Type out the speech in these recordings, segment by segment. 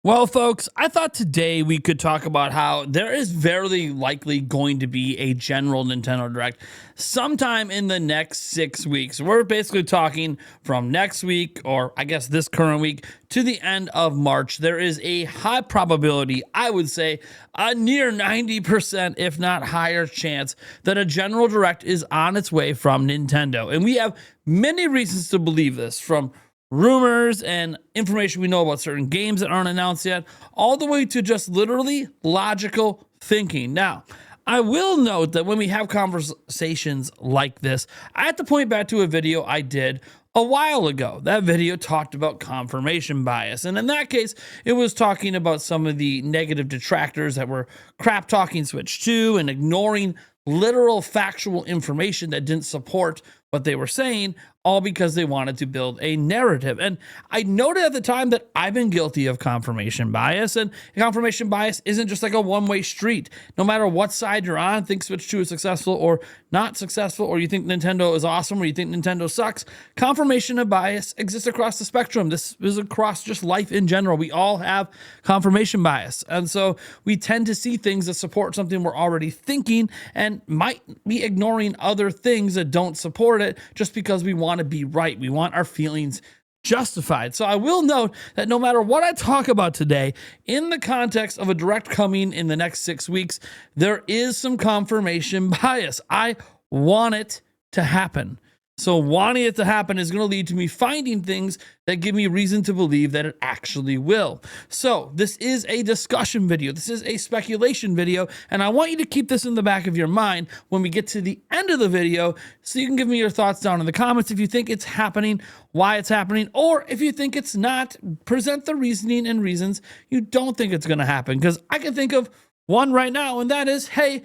Well, folks, I thought today we could talk about how there is very likely going to be a general Nintendo Direct sometime in the next 6 weeks. We're basically talking from next week, or I guess this current week, to the end of March. There is a high probability, I would say a near 90%, if not higher chance, that a general Direct is on its way from Nintendo. And we have many reasons to believe this, from rumors and information we know about certain games that aren't announced yet, all the way to just literally logical thinking. Now, I will note that when we have conversations like this, I have to point back to a video I did a while ago. That video talked about confirmation bias. And in that case, it was talking about some of the negative detractors that were crap talking Switch 2 and ignoring literal factual information that didn't support what they were saying, all because they wanted to build a narrative. And I noted at the time that I've been guilty of confirmation bias, and confirmation bias isn't just like a one-way street. No matter what side you're on, think Switch 2 is successful or not successful, or you think Nintendo is awesome or you think Nintendo sucks, confirmation of bias exists across the spectrum. This is across just life in general. We all have confirmation bias. And so we tend to see things that support something we're already thinking and might be ignoring other things that don't support it just because we want to be right. We want our feelings justified. So I will note that no matter what I talk about today, in the context of a Direct coming in the next 6 weeks, there is some confirmation bias. I want it to happen. So wanting it to happen is going to lead to me finding things that give me reason to believe that it actually will. So this is a discussion video. This is a speculation video. And I want you to keep this in the back of your mind when we get to the end of the video, so you can give me your thoughts down in the comments. If you think it's happening, why it's happening, or if you think it's not, present the reasoning and reasons you don't think it's going to happen. Because I can think of one right now, and that is, hey,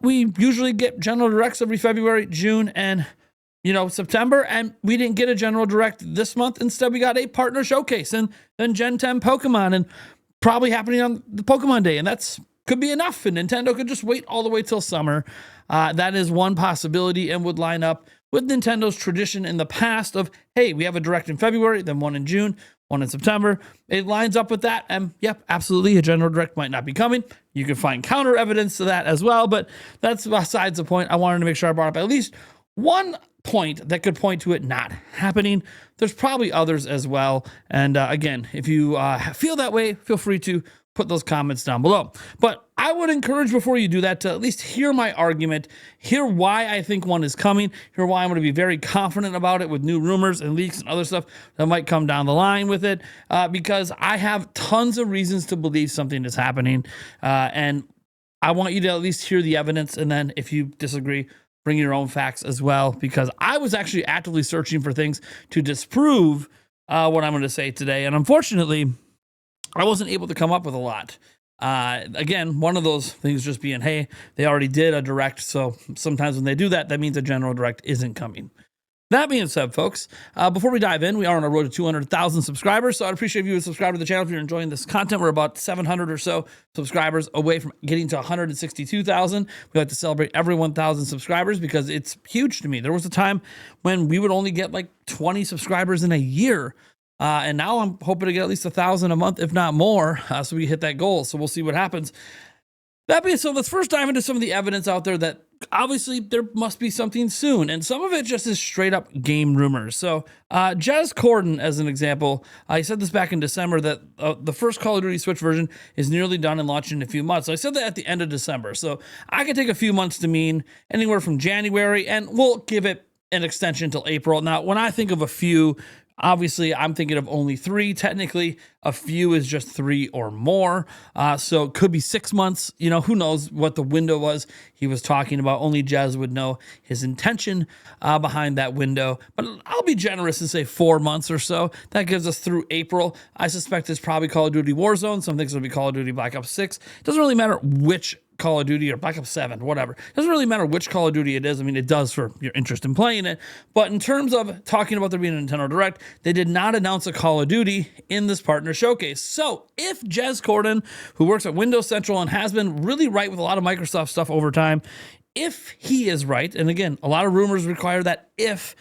we usually get general directs every February, June, and September, and we didn't get a general direct this month. Instead, we got a partner showcase and then Gen 10 Pokemon, and probably happening on the Pokemon Day. And that's could be enough. And Nintendo could just wait all the way till summer. That is one possibility and would line up with Nintendo's tradition in the past of, hey, we have a direct in February, then one in June, one in September. It lines up with that. And yep, absolutely, a general direct might not be coming. You can find counter evidence to that as well, but that's besides the point. I wanted to make sure I brought up at least one point that could point to it not happening. There's probably others as well. And again, if you feel that way, feel free to put those comments down below. But I would encourage, before you do that, to at least hear my argument, hear why I think one is coming, hear why I'm going to be very confident about it with new rumors and leaks and other stuff that might come down the line with it, because I have tons of reasons to believe something is happening. And I want you to at least hear the evidence. And then if you disagree, bring your own facts as well, because I was actually actively searching for things to disprove what I'm going to say today. And unfortunately, I wasn't able to come up with a lot. Again, one of those things just being, hey, they already did a direct. So sometimes when they do that, that means a general direct isn't coming. That being said, folks, before we dive in, we are on a road to 200,000 subscribers, so I'd appreciate if you would subscribe to the channel if you're enjoying this content. We're about 700 or so subscribers away from getting to 162,000. We like to celebrate every 1,000 subscribers because it's huge to me. There was a time when we would only get like 20 subscribers in a year, and now I'm hoping to get at least 1,000 a month, if not more, so we hit that goal. So we'll see what happens. That being said, let's first dive into some of the evidence out there that obviously there must be something soon. And some of it just is straight up game rumors. So Jez Corden, as an example, he said this back in December that the first Call of Duty Switch version is nearly done and launching in a few months. So I said that at the end of December. So I could take a few months to mean anywhere from January, and we'll give it an extension until April. Now, when I think of a few, obviously, I'm thinking of only 3. Technically, a few is just 3 or more. So it could be 6 months. Who knows what the window was he was talking about. Only Jez would know his intention behind that window. But I'll be generous and say 4 months or so. That gives us through April. I suspect it's probably Call of Duty Warzone. Some things will be Call of Duty Black Ops 6. It doesn't really matter which Call of Duty or Black Ops 7, whatever. It doesn't really matter which Call of Duty it is. I mean, it does for your interest in playing it. But in terms of talking about there being a Nintendo Direct, they did not announce a Call of Duty in this partner showcase. So if Jez Corden, who works at Windows Central and has been really right with a lot of Microsoft stuff over time, if he is right, and again, a lot of rumors require that if,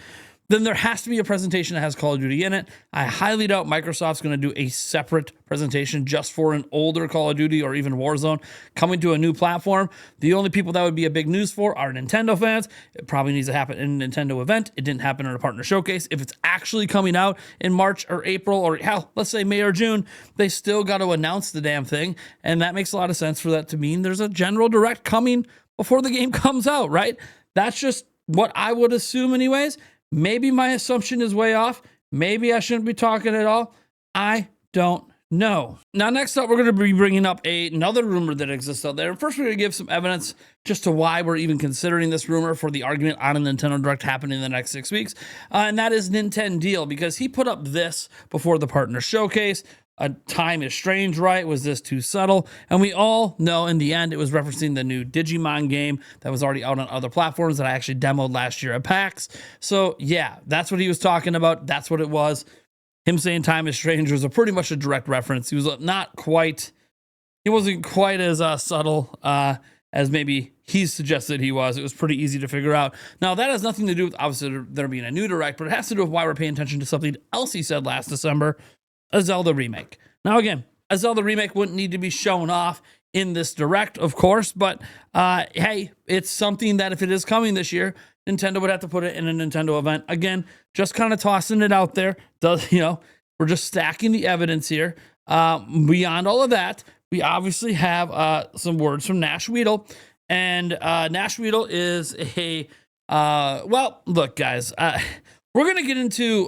then there has to be a presentation that has Call of Duty in it. I highly doubt Microsoft's going to do a separate presentation just for an older Call of Duty or even Warzone coming to a new platform. The only people that would be a big news for are Nintendo fans. It probably needs to happen in a Nintendo event. It didn't happen in a partner showcase. If it's actually coming out in March or April or hell, let's say May or June, they still got to announce the damn thing. And that makes a lot of sense for that to mean there's a general direct coming before the game comes out, right? That's just what I would assume anyways. Maybe my assumption is way off. Maybe I shouldn't be talking at all. I don't know. Now, next up, we're going to be bringing up another rumor that exists out there. First, we're going to give some evidence just to why we're even considering this rumor for the argument on a Nintendo Direct happening in the next 6 weeks. And that is Nintendo Deal, because he put up this before the partner showcase. A time is strange, right? Was this too subtle? And we all know in the end, it was referencing the new Digimon game that was already out on other platforms that I actually demoed last year at PAX. So yeah, that's what he was talking about. That's what it was. Him saying time is strange was pretty much a direct reference. He was he wasn't quite as subtle as maybe he suggested he was. It was pretty easy to figure out. Now, that has nothing to do with obviously there being a new direct, but it has to do with why we're paying attention to something else he said last December. A Zelda remake. Now, again, a Zelda remake wouldn't need to be shown off in this direct, of course, but hey, it's something that if it is coming this year, Nintendo would have to put it in a Nintendo event. Again, just kind of tossing it out there. We're just stacking the evidence here. Beyond all of that, we obviously have some words from Nash Weedle, and Nash Weedle is well, look, guys, we're going to get into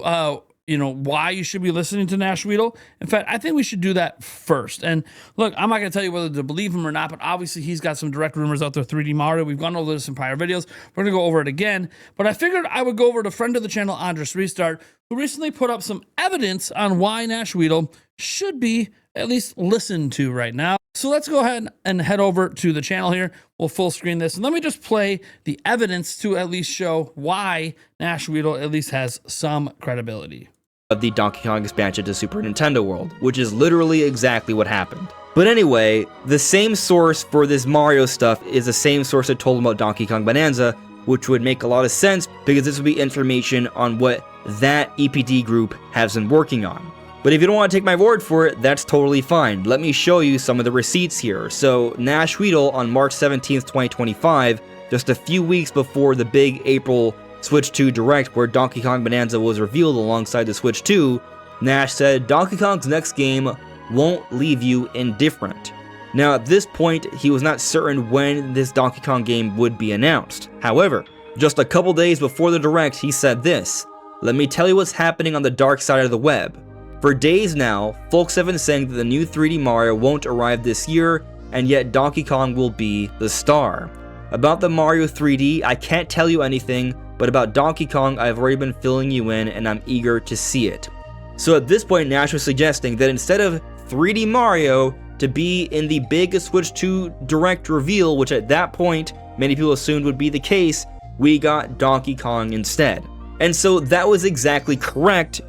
why you should be listening to Nash Weedle. In fact, I think we should do that first. And look, I'm not going to tell you whether to believe him or not, but obviously he's got some direct rumors out there, 3D Mario. We've gone over this in prior videos. We're going to go over it again. But I figured I would go over to friend of the channel, Andres Restart, who recently put up some evidence on why Nash Weedle should be at least listened to right now. So let's go ahead and head over to the channel here. We'll full screen this. And let me just play the evidence to at least show why Nash Weedle at least has some credibility. Of the Donkey Kong expansion to Super Nintendo World, which is literally exactly what happened. But anyway, the same source for this Mario stuff is the same source that told him about Donkey Kong Bonanza, which would make a lot of sense because this would be information on what that EPD group has been working on. But if you don't want to take my word for it, that's totally fine. Let me show you some of the receipts here. So Nash Weedle on March 17th, 2025, just a few weeks before the big April Switch 2 Direct where Donkey Kong Bonanza was revealed alongside the Switch 2, Nash said Donkey Kong's next game won't leave you indifferent. Now at this point, he was not certain when this Donkey Kong game would be announced. However, just a couple days before the Direct, he said this: "Let me tell you what's happening on the dark side of the web. For days now, folks have been saying that the new 3D Mario won't arrive this year, and yet Donkey Kong will be the star. About the Mario 3D, I can't tell you anything, but about Donkey Kong, I've already been filling you in, and I'm eager to see it." So at this point, Nash was suggesting that instead of 3D Mario to be in the big Switch 2 Direct reveal, which at that point many people assumed would be the case, we got Donkey Kong instead. And so that was exactly correct,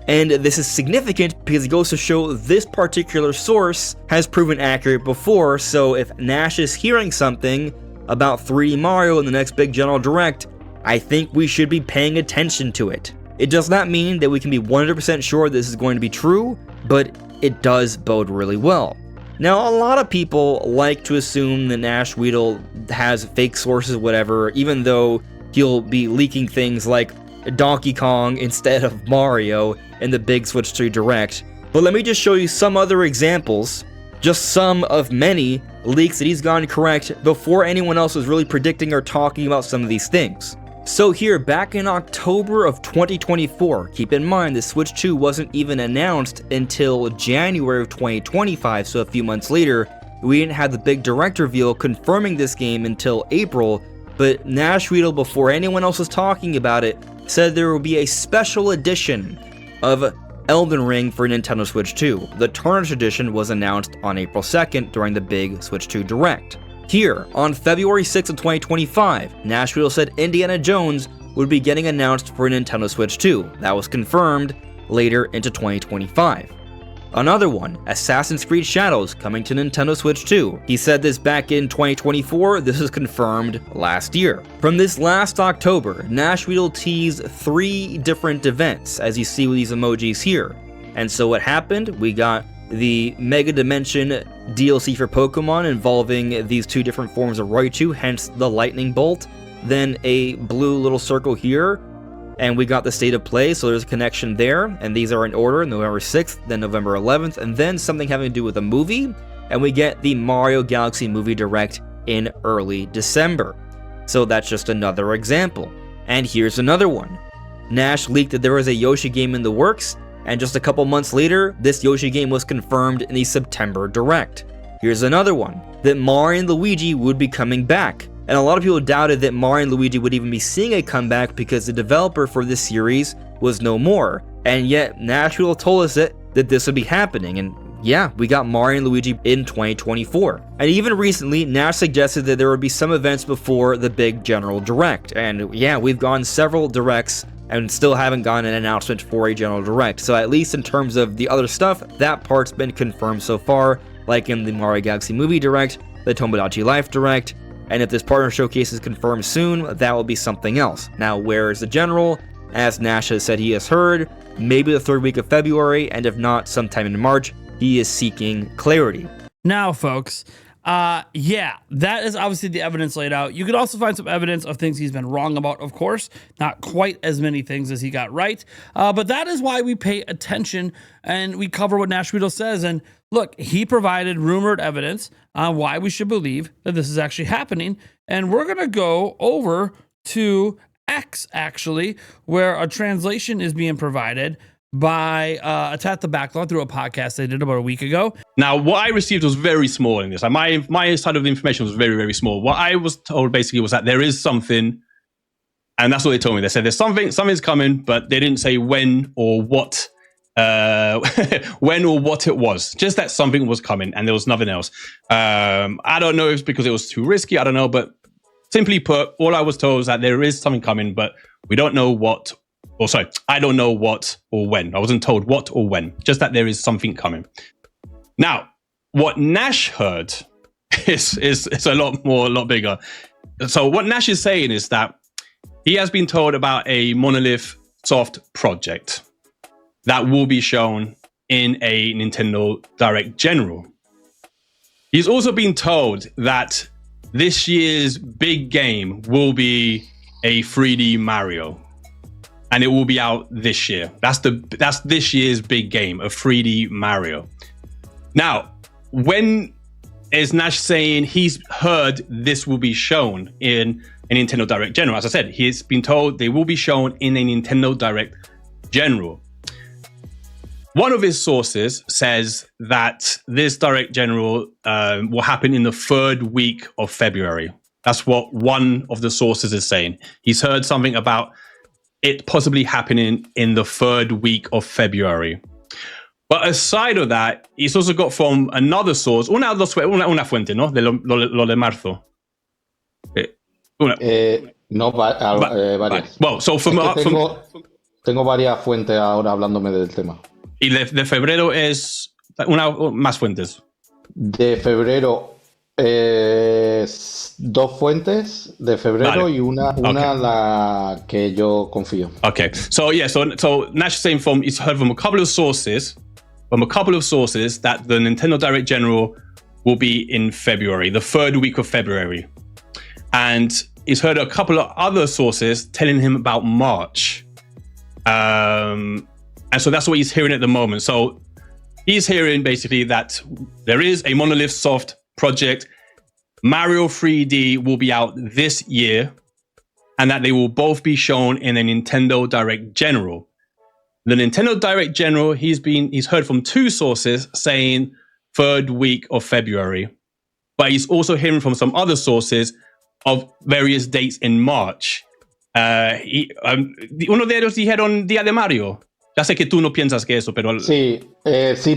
and this is significant because it goes to show this particular source has proven accurate before. So if Nash is hearing something about 3D Mario in the next big General Direct, I think we should be paying attention to it. It does not mean that we can be 100% sure this is going to be true, but it does bode really well. Now, a lot of people like to assume that Nash Weedle has fake sources, whatever, even though he'll be leaking things like Donkey Kong instead of Mario in the big Switch 3 Direct. But let me just show you some other examples, just some of many leaks that he's gotten correct before anyone else was really predicting or talking about some of these things. So here, back in October of 2024, keep in mind the Switch 2 wasn't even announced until January of 2025, so a few months later. We didn't have the big Direct reveal confirming this game until April, but Nash Weedle, before anyone else was talking about it, said there will be a special edition of Elden Ring for Nintendo Switch 2. The Tarnished edition was announced on April 2nd during the big Switch 2 Direct. Here, on February 6th of 2025, Nash Weedle said Indiana Jones would be getting announced for Nintendo Switch 2. That was confirmed later into 2025. Another one, Assassin's Creed Shadows, coming to Nintendo Switch 2. He said this back in 2024, this was confirmed last year. From this last October, Nash Weedle teased 3 different events, as you see with these emojis here. And so what happened? We got the Mega Dimension DLC for Pokemon involving these 2 different forms of Raichu, hence the lightning bolt. Then a blue little circle here, and we got the State of Play, so there's a connection there, and these are in order, November 6th, then November 11th, and then something having to do with a movie, and we get the Mario Galaxy Movie Direct in early December. So that's just another example. And here's another one. Nash leaked that there was a Yoshi game in the works, and just a couple months later, this Yoshi game was confirmed in the September Direct. Here's another one, that Mario and Luigi would be coming back. And a lot of people doubted that Mario and Luigi would even be seeing a comeback because the developer for this series was no more. And yet, Nash Weedle told us that this would be happening, and yeah, we got Mario and Luigi in 2024. And even recently, Nash suggested that there would be some events before the big General Direct. And yeah, we've gone several Directs and still haven't gotten an announcement for a General Direct. So at least in terms of the other stuff, that part's been confirmed so far, like in the Mario Galaxy Movie Direct, the Tomodachi Life Direct, and if this partner showcase is confirmed soon, that will be something else. Now, where is the General? As Nash has said he has heard, maybe the 3rd week of February, and if not, sometime in March. He is seeking clarity. Now, folks, yeah, that is obviously the evidence laid out. You could also find some evidence of things he's been wrong about, of course. Not quite as many things as he got right. But that is why we pay attention and we cover what Nash Weedle says. And look, he provided rumored evidence on why we should believe that this is actually happening. And we're going to go over to X, actually, where a translation is being provided by Attack the Backlog through a podcast they did about a week ago. Now, what I received was very small in this. Like my side of the information was very, very small. What I was told basically was that there is something, and that's what they told me. They said there's something's coming, but they didn't say when or what, when or what it was. Just that something was coming, and there was nothing else. I don't know if it's because it was too risky. I don't know, but simply put, all I was told is that there is something coming, but we don't know what. Or sorry, I don't know what or when. I wasn't told what or when, just that there is something coming. Now, what Nash heard is a lot bigger. So what Nash is saying is that he has been told about a Monolith soft project that will be shown in a Nintendo Direct General. He's also been told that this year's big game will be a 3D Mario. And it will be out this year. That's this year's big game, a 3D Mario. Now, when is Nash saying he's heard this will be shown in a Nintendo Direct General? As I said, he's been told they will be shown in a Nintendo Direct General. One of his sources says that this Direct General will happen in the 3rd week of February. That's what one of the sources is saying. He's heard something about it possibly happening in the 3rd week of February. But aside of that, he's also got from another source, una fuente, ¿no? De lo de marzo. No, varias. Well, so from, tengo varias fuentes ahora hablándome del tema. Y de febrero es más fuentes. De febrero, 2 fuentes de febrero, vale. Y una la que yo confío. Okay, so yeah, so Nash is saying he's heard from a couple of sources that the Nintendo Direct General will be in February, the 3rd week of February, and he's heard a couple of other sources telling him about March, and so that's what he's hearing at the moment. So he's hearing basically that there is a Monolith soft project. Mario 3D will be out this year, and that they will both be shown in a Nintendo Direct General. The Nintendo Direct General, he's heard from 2 sources saying 3rd week of February, but he's also hearing from some other sources of various dates in March. Uno de ellos dijeron Día de Mario. Ya sé que tú no piensas que eso, pero... Sí,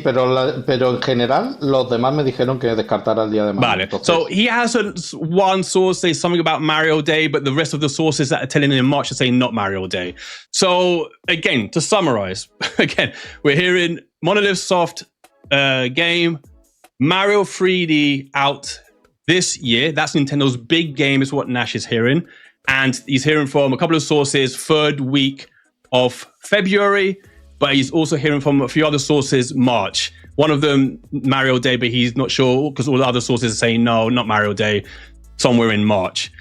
pero en general los demás me dijeron que descartara el Día de Mario. Vale, entonces... so he has one source say something about Mario Day, but the rest of the sources that are telling him in March are saying not Mario Day. So again, to summarize, again, we're hearing Monolith Soft game. Mario 3D out this year. That's Nintendo's big game, is what Nash is hearing. And he's hearing from a couple of sources, third week of February, but he's also hearing from a few other sources, March. One of them, Mario Day, but he's not sure because all the other sources are saying, no, not Mario Day, somewhere in March.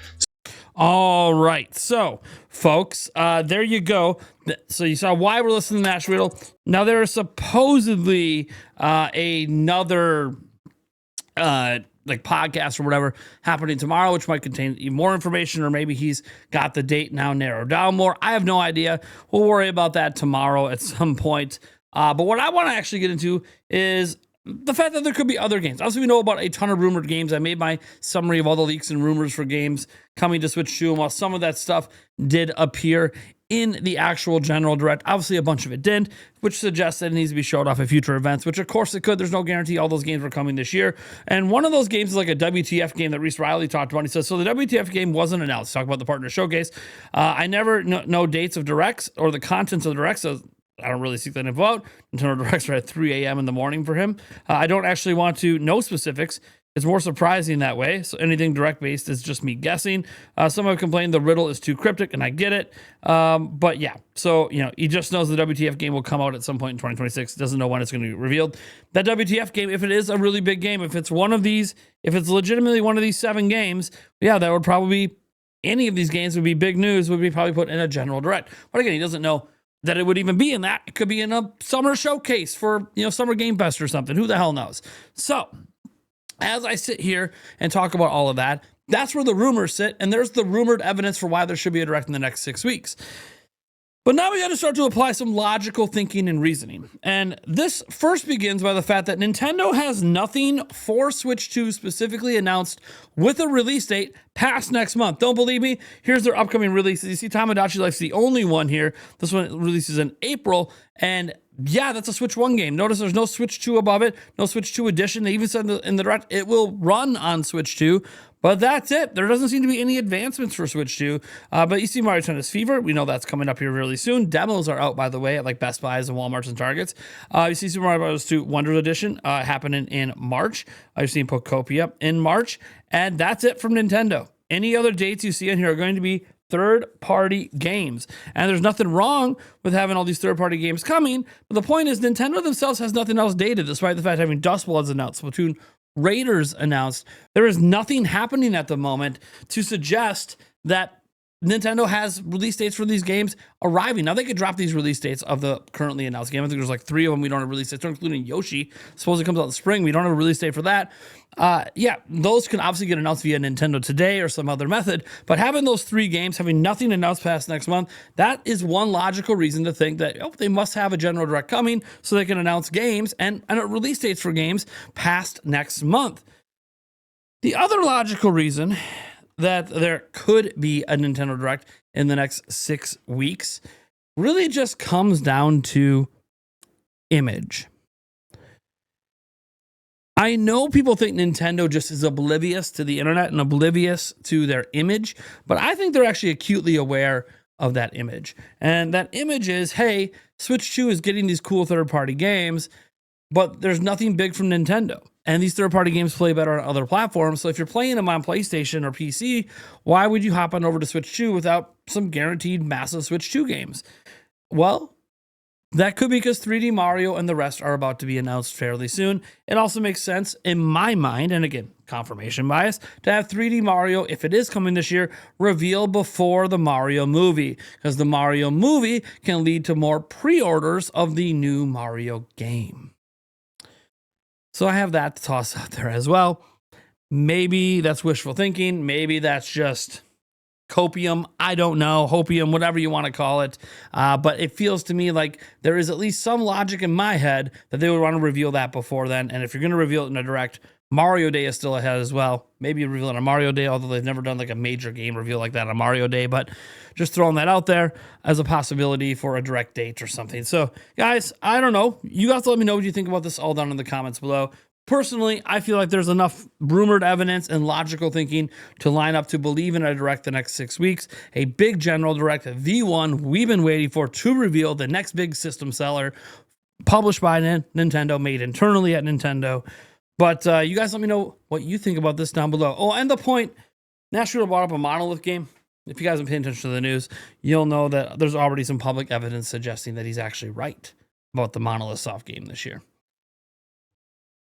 All right. So, folks, there you go. So you saw why we're listening to Nash Weedle. Now, there is supposedly another like podcast or whatever happening tomorrow, which might contain even more information, or maybe he's got the date now narrowed down more. I have no idea. We'll worry about that tomorrow at some point. But what I want to actually get into is the fact that there could be other games. Obviously, we know about a ton of rumored games. I made my summary of all the leaks and rumors for games coming to Switch 2, and while some of that stuff did appear in the actual general direct, obviously a bunch of it didn't, which suggests that it needs to be showed off at future events, which of course it could. There's no guarantee all those games were coming this year. And one of those games is like a WTF game that Reese Riley talked about. He says, so the WTF game wasn't announced. Talk about the partner showcase. I never know dates of directs or the contents of the directs, so I don't really seek that info out. Nintendo Directs are at 3 a.m. in the morning for him. I don't actually want to know specifics. It's more surprising that way. So anything direct-based is just me guessing. Some have complained the riddle is too cryptic, and I get it. But yeah, so, he just knows the WTF game will come out at some point in 2026. Doesn't know when it's going to be revealed. That WTF game, if it is a really big game, if it's one of these, if it's legitimately one of these 7 games, yeah, that would probably be, any of these games would be big news, would be probably put in a general direct. But again, he doesn't know that it would even be in that. It could be in a summer showcase for, Summer Game Fest or something. Who the hell knows? So, as I sit here and talk about all of that, that's where the rumors sit, and there's the rumored evidence for why there should be a direct in the next 6 weeks. But now we got to start to apply some logical thinking and reasoning. And this first begins by the fact that Nintendo has nothing for Switch 2 specifically announced with a release date past next month. Don't believe me? Here's their upcoming releases. You see Tamagotchi Life's the only one here. This one releases in April, and yeah, that's a Switch 1 game. Notice there's no Switch 2 above it, no Switch 2 edition. They even said in the direct it will run on Switch 2, but that's it. There doesn't seem to be any advancements for Switch 2. But you see Mario Tennis Fever. We know that's coming up here really soon. Demos are out, by the way, at like Best Buys and Walmarts and Targets. You see Super Mario Bros. 2 Wonder Edition happening in March. I've seen Pokopia in March. And that's it from Nintendo. Any other dates you see in here are going to be third-party games. And there's nothing wrong with having all these third-party games coming, but the point is Nintendo themselves has nothing else dated, despite the fact having Dust Bloods announced, Splatoon Raiders announced. There is nothing happening at the moment to suggest that Nintendo has release dates for these games arriving. Now, they could drop these release dates of the currently announced game. I think there's like 3 of them we don't have release dates, including Yoshi. Suppose it comes out in the spring. We don't have a release date for that. Yeah, those can obviously get announced via Nintendo Today or some other method. But having those 3 games, having nothing announced past next month, that is one logical reason to think that they must have a general direct coming so they can announce games and release dates for games past next month. The other logical reason that there could be a Nintendo Direct in the next 6 weeks really just comes down to image. I know people think Nintendo just is oblivious to the internet and oblivious to their image, but I think they're actually acutely aware of that image. And that image is, hey, Switch 2 is getting these cool third-party games, but there's nothing big from Nintendo. And these third-party games play better on other platforms. So if you're playing them on PlayStation or PC, why would you hop on over to Switch 2 without some guaranteed massive Switch 2 games? Well, that could be because 3D Mario and the rest are about to be announced fairly soon. It also makes sense in my mind, and again, confirmation bias, to have 3D Mario, if it is coming this year, revealed before the Mario movie, because the Mario movie can lead to more pre-orders of the new Mario game. So I have that to toss out there as well. Maybe that's wishful thinking. Maybe that's just copium. I don't know. Hopium, whatever you want to call it. But it feels to me like there is at least some logic in my head that they would want to reveal that before then. And if you're going to reveal it in a direct, Mario Day is still ahead as well. Maybe reveal it on Mario Day, although they've never done like a major game reveal like that on Mario Day. But just throwing that out there as a possibility for a direct date or something. So, guys, I don't know. You guys let me know what you think about this all down in the comments below. Personally, I feel like there's enough rumored evidence and logical thinking to line up to believe in a direct the next 6 weeks. A big general direct, the one we've been waiting for to reveal the next big system seller published by Nintendo, made internally at Nintendo. But you guys let me know what you think about this down below. Oh, and the point, Nash Weedle brought up a Monolith game. If you guys have paid attention to the news, you'll know that there's already some public evidence suggesting that he's actually right about the Monolith soft game this year.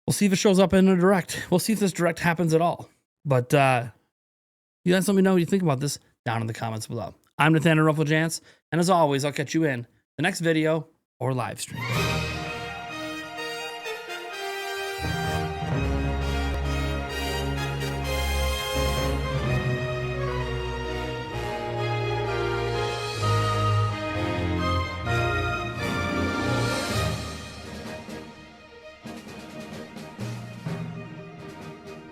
We'll see if it shows up in a direct. We'll see if this direct happens at all. But you guys let me know what you think about this down in the comments below. I'm Nathaniel Rufflejance, and as always, I'll catch you in the next video or live stream.